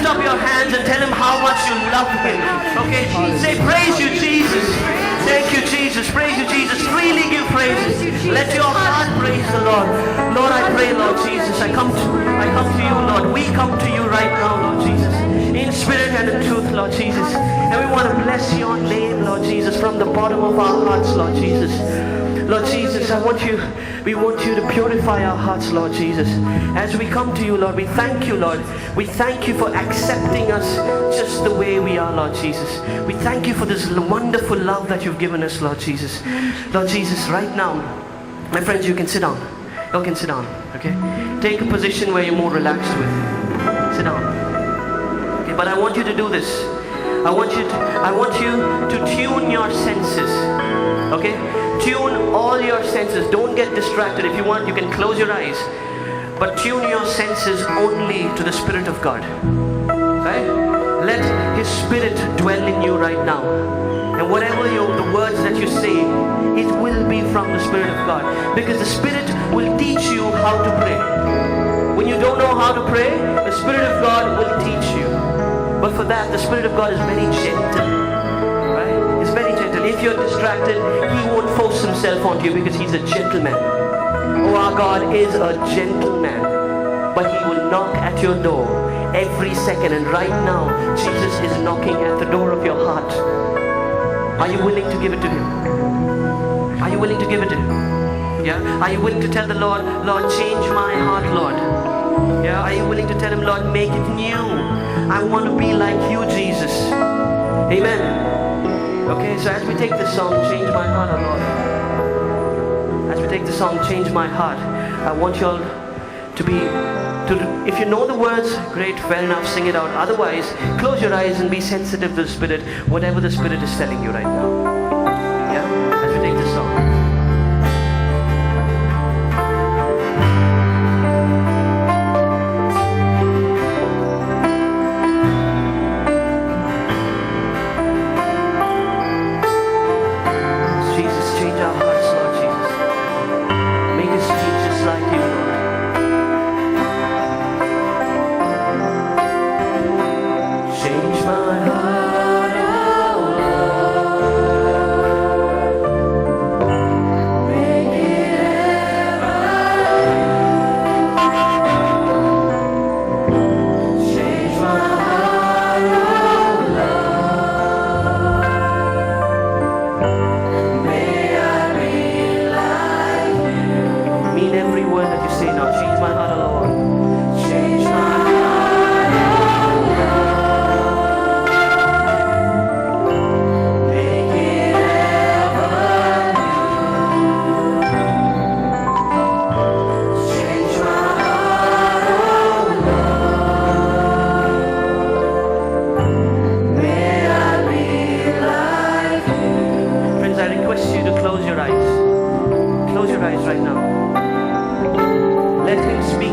lift up your hands and tell him how much you love him. Okay? Say, praise you, Jesus. Thank you, Jesus. Praise you, Jesus. Freely give praises. Let your heart praise the Lord. Lord, I pray, Lord Jesus, I come to you, Lord. We come to you right now, Lord Jesus, in spirit and in truth, Lord Jesus. And we want to bless your name, Lord Jesus, from the bottom of our hearts, Lord Jesus. Lord Jesus, we want you to purify our hearts, Lord Jesus. As we come to you, Lord, we thank you, Lord. We thank you for accepting us just the way we are, Lord Jesus. We thank you for this wonderful love that you've given us, Lord Jesus. Lord Jesus, right now, my friends, you can sit down. You can sit down, okay? Take a position where you're more relaxed with. Sit down. Okay, but I want you to do this. I want you to tune your senses, okay? Tune all your senses. Don't get distracted. If you want, you can close your eyes. But tune your senses only to the Spirit of God. Right? Let His Spirit dwell in you right now. And whatever the words that you say, it will be from the Spirit of God. Because the Spirit will teach you how to pray. When you don't know how to pray, the Spirit of God will teach you. But for that, the Spirit of God is very gentle. If you're distracted, He won't force Himself onto you because He's a gentleman. Oh, our God is a gentleman. But He will knock at your door every second. And right now, Jesus is knocking at the door of your heart. Are you willing to give it to Him? Are you willing to give it to Him? Yeah? Are you willing to tell the Lord, Lord, change my heart, Lord? Yeah? Are you willing to tell Him, Lord, make it new? I want to be like you, Jesus. Amen. Okay, so as we take this song, Change My Heart, oh Lord. As we take this song, Change My Heart, I want you all if you know the words, great, fair enough, sing it out. Otherwise, close your eyes and be sensitive to the Spirit, whatever the Spirit is telling you right now. Yeah, as we take this song. Close your eyes right now. Let Him speak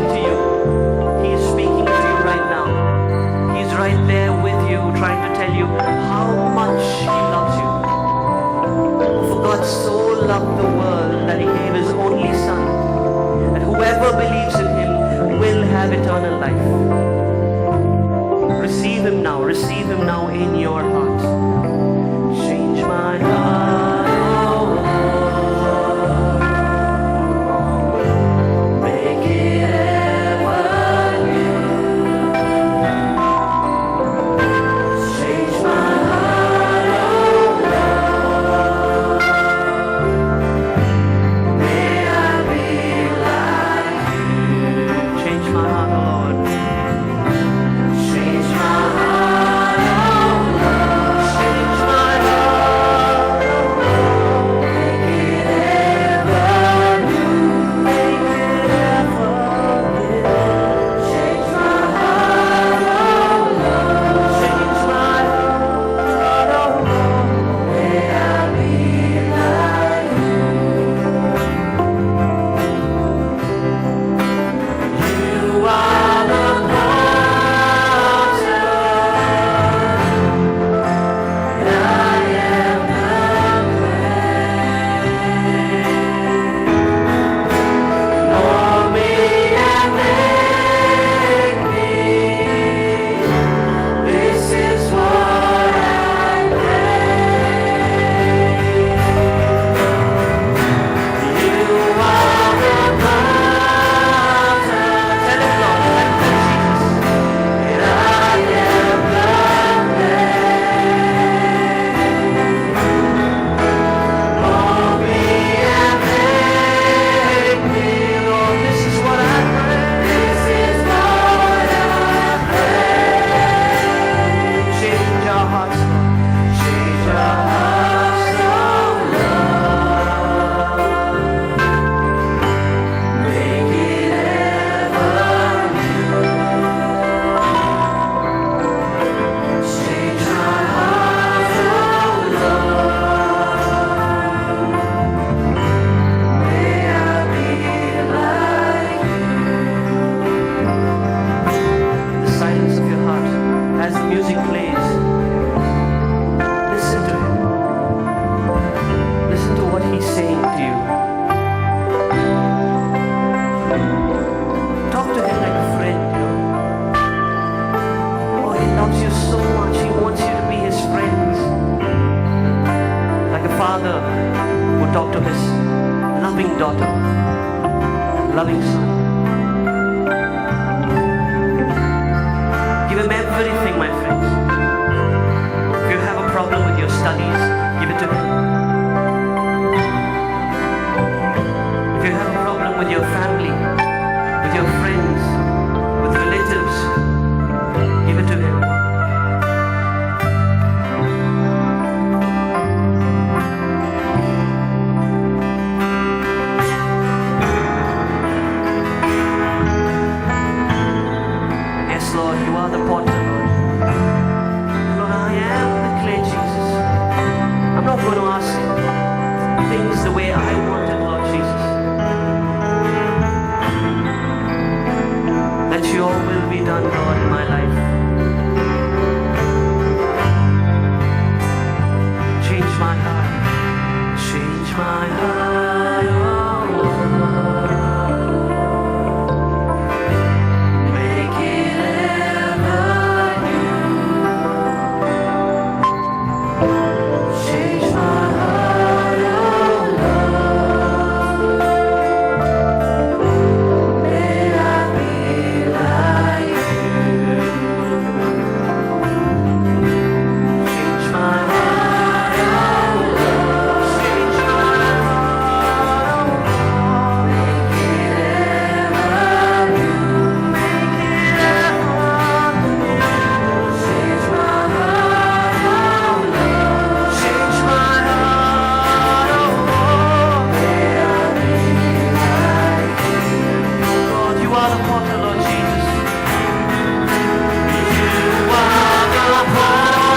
Talk to him like a friend, you know. Oh, he loves you so much. He wants you to be his friends. Like a father would talk to his loving daughter, loving son. Give him everything, my friends. If you have a problem with your studies, give it to him. If you have a problem with your family, with your friends, with relatives, give it to him. Yes, Lord, you are the potter, Lord. Lord, I am the clay, Jesus. I'm not going to ask things the way I want it, Lord Jesus. Let your will be done, Lord, in my life. Change my heart. Change my heart, oh Lord. Make it ever new. Change my heart, oh Lord. May I be like you. Change my heart, oh Lord. Change my heart, oh Lord. Make it ever new. Make it ever new. Change my heart, oh Lord. Change my heart, oh Lord. May I be like you. Lord, you are the potter, Lord Jesus. You are the potter,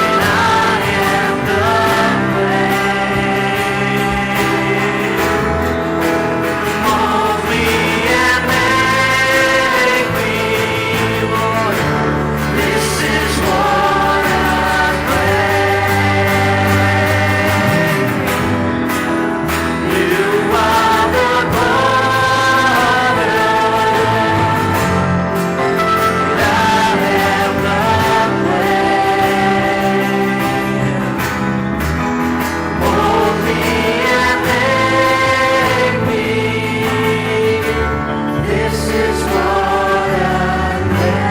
and I am the clay. Mold me and make me, Lord. This is what I pray. You are the potter, and I am the clay. Mold me and make me. This is what I pray.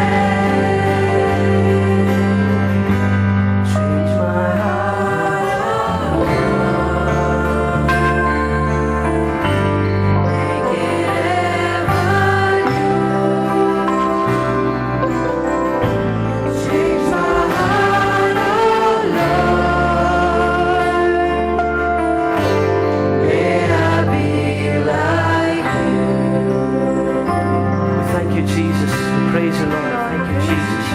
Change my heart, oh Lord. Make it ever new. Change my heart, oh Lord. May I be like you. Thank you, Jesus. Praise the Lord. Thank you, Jesus.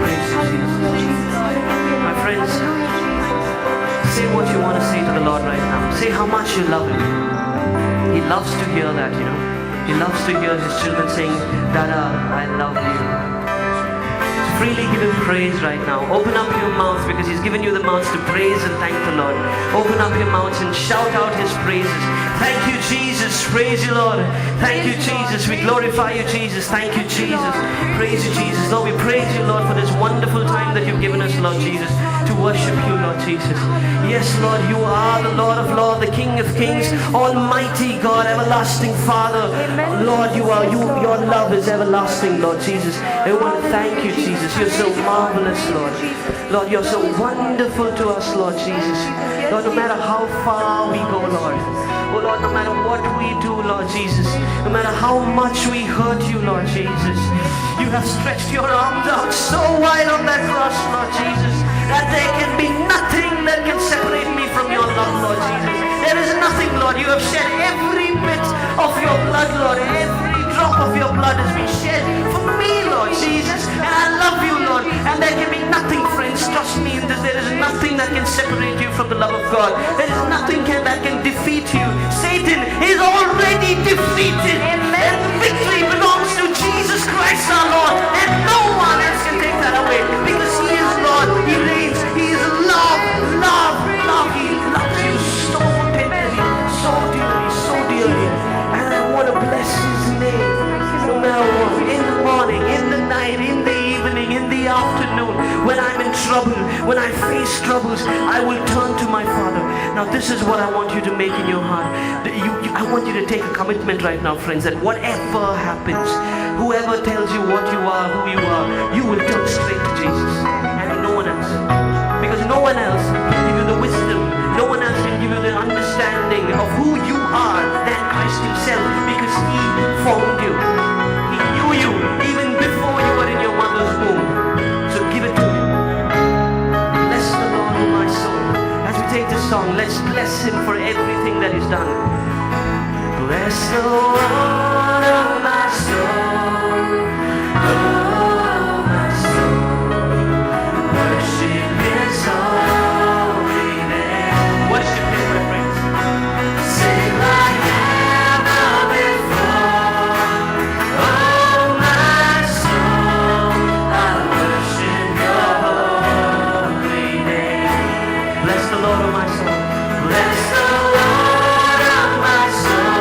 Praise you, Jesus. My friends, say what you want to say to the Lord right now. Say how much you love him. He loves to hear that, you know. He loves to hear his children saying, Dada, I love you. Freely give him praise right now. Open up your mouth because he's given you the mouth to praise and thank the Lord. Open up your mouths and shout out his praises. Thank you, Jesus. Praise you, Lord. Thank you, Jesus. We glorify you, Jesus. Thank you, Jesus. Praise you, Jesus. Lord, we praise you, Lord, for this wonderful time that you've given us, Lord Jesus, to worship you, Lord Jesus. Yes, Lord, you are the Lord of Lords, the King of Kings, Almighty God, everlasting Father. Lord, your love is everlasting, Lord Jesus. I want to thank you, Jesus. You're so marvelous, Lord. Lord, you're so wonderful to us, Lord Jesus. Lord, no matter how far we go, Lord. Oh Lord, no matter what we do, Lord Jesus, no matter how much we hurt you, Lord Jesus, you have stretched your arms out so wide on that cross, Lord Jesus, that there can be nothing that can separate me from your love, Lord Jesus. There is nothing, Lord. You have shed every bit of your blood, Lord. Every drop of your blood has been shed for me, Lord Jesus. And I love you, Lord. And there can be nothing, friends. Trust me in this. There is nothing that can separate you from the love of God. There is nothing that can defeat you. Satan is already defeated. And victory belongs to Jesus Christ our Lord. And no one else can take that away. Because he is Lord. He reigns. He is love. Love. Love. He loves you so tenderly. trouble, when I face troubles, I will turn to my Father. Now this is what I want you to make in your heart. I want you to take a commitment right now, friends, that whatever happens, whoever tells you what you are, who you will turn straight to Jesus and no one else. Because no one else can give you the wisdom, no one else can give you the understanding of who you are than Christ himself, because he formed you. He knew you even before you were in your mother's womb. So give it to him. Bless the Lord, oh my soul. As we take this song, let's bless him for everything that he's done. Bless the Lord, oh my soul. Oh my soul. Worship his holy name. Worship him, my friends. Sing like never before. Oh my soul, I worship your holy name. Bless the Lord, oh my soul. Bless the Lord, oh my soul.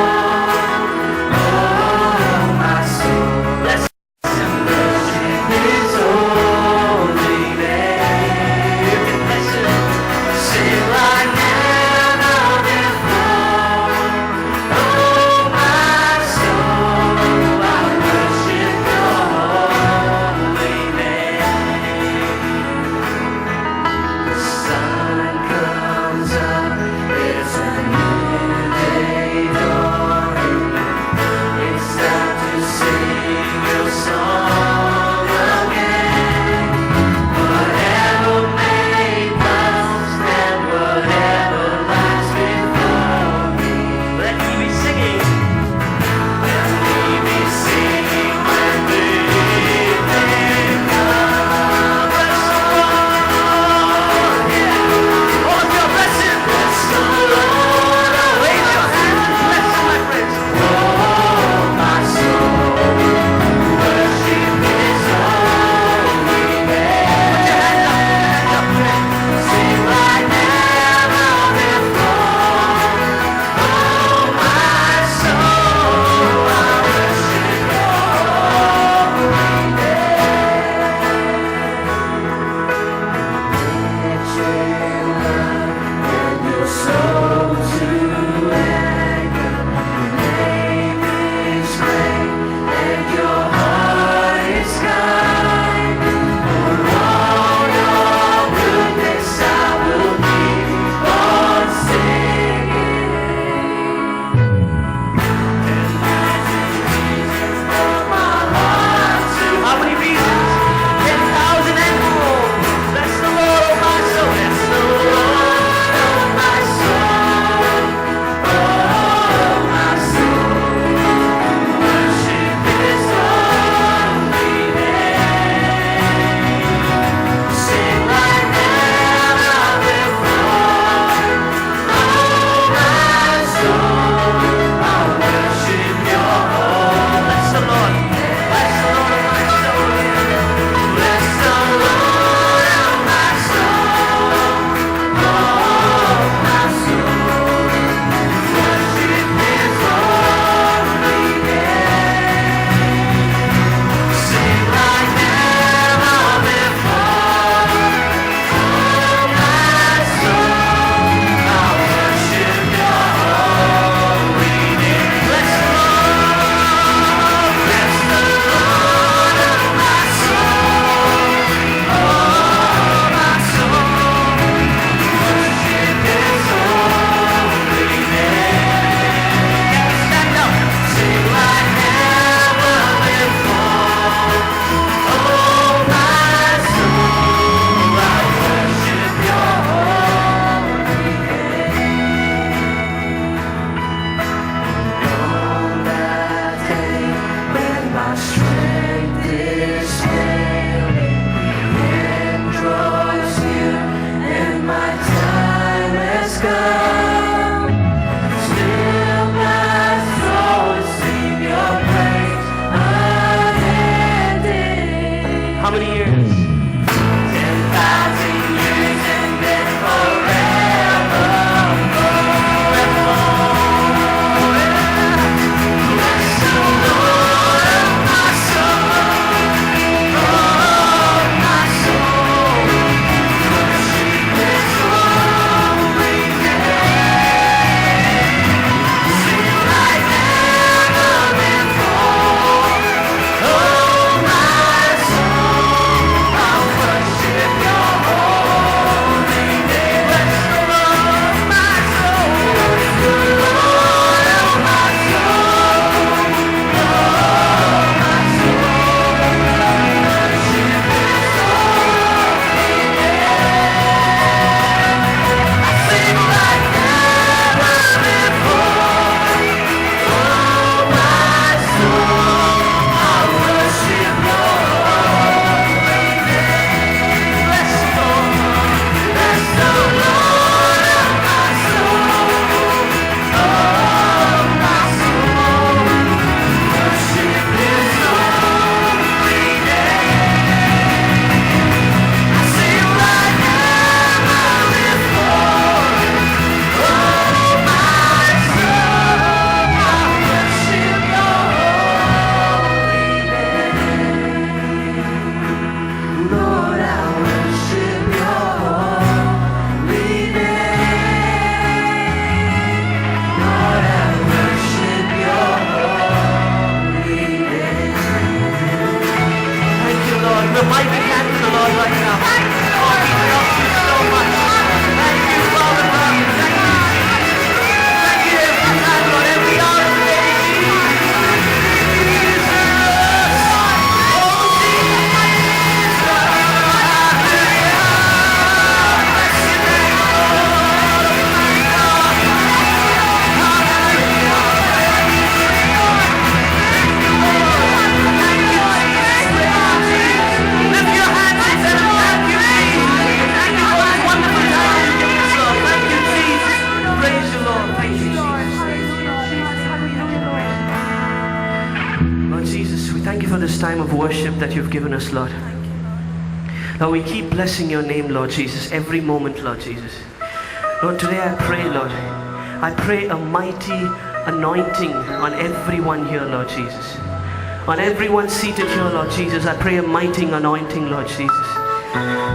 for this time of worship that you've given us, Lord. Lord, we keep blessing your name, Lord Jesus, every moment, Lord Jesus. Lord, today I pray, Lord, I pray a mighty anointing on everyone here, Lord Jesus. On everyone seated here, Lord Jesus, I pray a mighty anointing, Lord Jesus.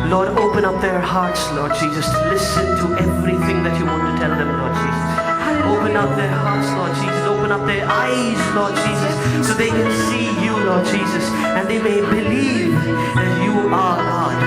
Lord, open up their hearts, Lord Jesus, to listen to everything that you want to tell them, Lord Jesus. Open up their hearts, Lord Jesus. Open up their eyes, Lord Jesus, so they can see you, Lord Jesus, and they may believe that you are God.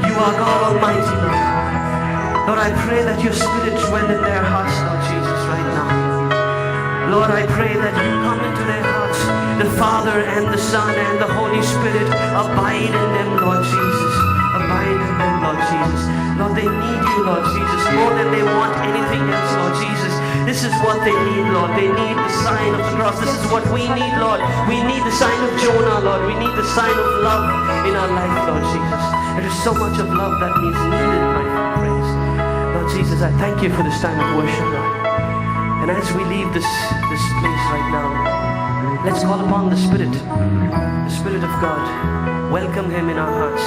You are God Almighty, Lord. Lord, I pray that your Spirit dwell in their hearts, Lord Jesus, right now. Lord, I pray that you come into their hearts. The Father and the Son and the Holy Spirit abide in them, Lord Jesus. Abide in them, Lord Jesus. Lord, they need you, Lord Jesus, more than they want anything else, Lord Jesus. This is what they need, Lord. They need the sign of the cross. This is what we need, Lord. We need the sign of Jonah, Lord. We need the sign of love in our life, Lord Jesus. There is so much of love that is needed, my friends. Lord Jesus, I thank you for this time of worship, Lord. And as we leave this place right now, let's call upon the Spirit of God. Welcome Him in our hearts.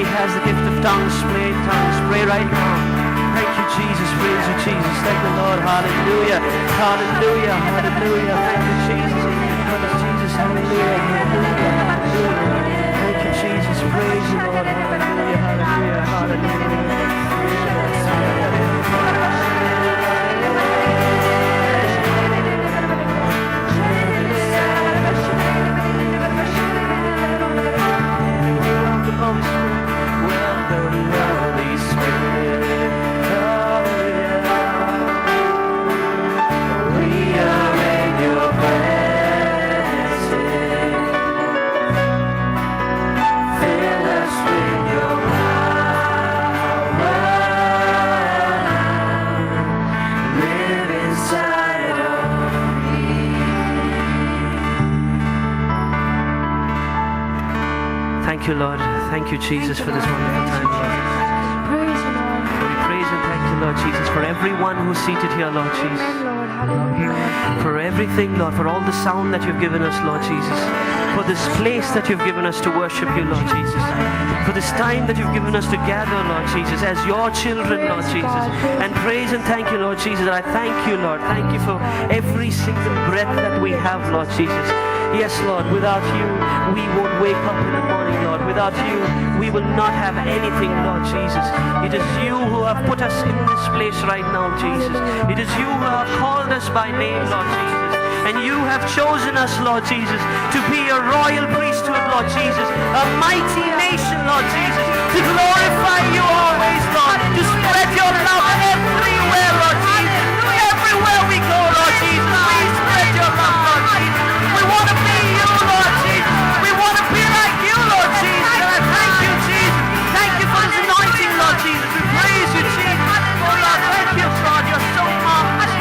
Has the gift of tongues, pray right now. Thank you, Jesus. Praise you, Jesus. Thank the Lord. Hallelujah. Hallelujah. Hallelujah. Thank you, Jesus. Praise Jesus. Hallelujah. Hallelujah. Hallelujah. Thank you, Jesus. Praise you, Lord. Hallelujah. Hallelujah. Hallelujah. Holy Spirit. Thank you, Lord. Thank you, Jesus, for this wonderful time, Lord. Praise you, Lord. We praise and thank you, Lord Jesus, for everyone who's seated here, Lord Jesus. Amen, Lord. Hallelujah. For everything, Lord, for all the sound that you've given us, Lord Jesus. For this place that you've given us to worship you, Lord Jesus. For this time that you've given us to gather, Lord Jesus, as your children, Lord Jesus. And praise and thank you, Lord Jesus. And I thank you, Lord. Thank you for every single breath that we have, Lord Jesus. Yes, Lord, without you, we won't wake up in the morning, Lord. Without you, we will not have anything, Lord Jesus. It is you who have put us in this place right now, Jesus. It is you who have called us by name, Lord Jesus. And you have chosen us, Lord Jesus, to be a royal priesthood, Lord Jesus. A mighty nation, Lord Jesus. To glorify you always, Lord. To spread your love everywhere, Lord Jesus. Everywhere we go, Lord Jesus. We spread your love, Lord Jesus. We want to be you, Lord Jesus. We want to be like you, Lord Jesus. And I thank you, Jesus. Thank you for this anointing, Lord Jesus. We praise you, Jesus. Oh, Lord, thank you, God. You're so marvelous.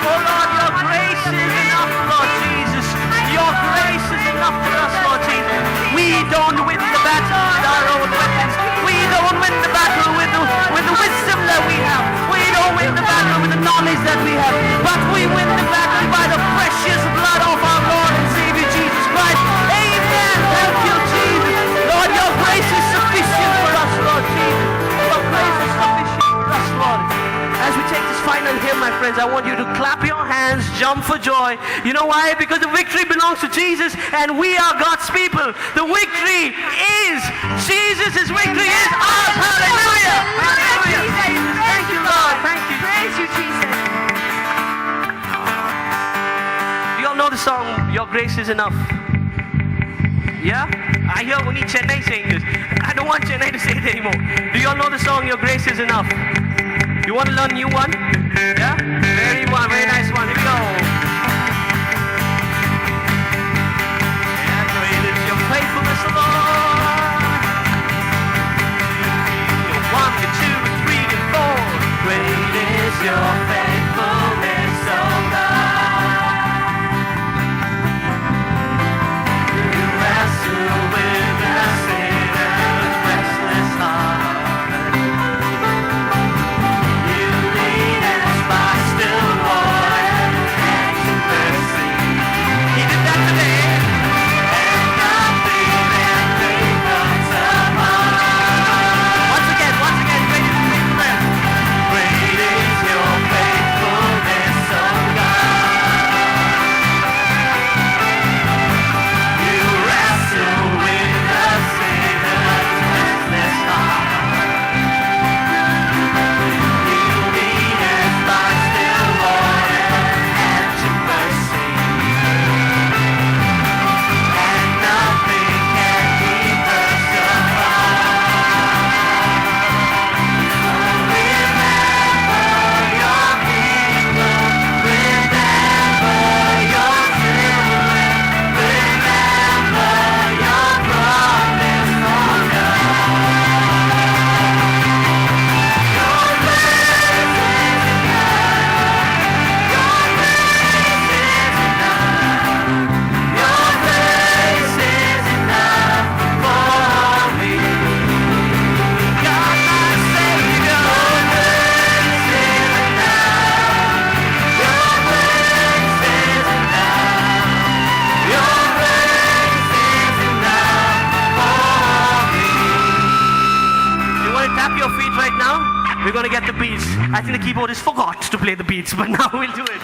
Oh, Lord, your grace is enough, Lord Jesus. Your grace is enough for us, Lord Jesus. We don't win the battle with our own weapons. We don't win the battle with the wisdom that we have. We don't win the battle with the knowledge that we have. But we win the battle by the precious blood of our Lord and Savior Jesus Christ. Amen. Thank you, Jesus. Lord, your grace is sufficient for us, Lord Jesus. Your grace is sufficient for us, Lord. As we take this final hymn, my friends, I want you to clap your hands, jump for joy. You know why? Because the victory belongs to Jesus and we are God's people. The victory is Jesus' victory is ours. Hallelujah. Hallelujah. Thank you, Lord. Thank you. Praise you, Jesus. You all know the song, Your Grace is Enough? Yeah? I hear only Chennai saying this. I don't want Chennai to say it anymore. Do you all know the song, Your Grace is Enough? You want to learn a new one? Yeah? Very nice one. Here we go. And great is your faithfulness, Lord. 1, 2, 3, and 4. Great is your faithfulness, O God. You wrestle with the sinner's restless heart. We're going to get the beats. I think the keyboardist forgot to play the beats, but now we'll do it.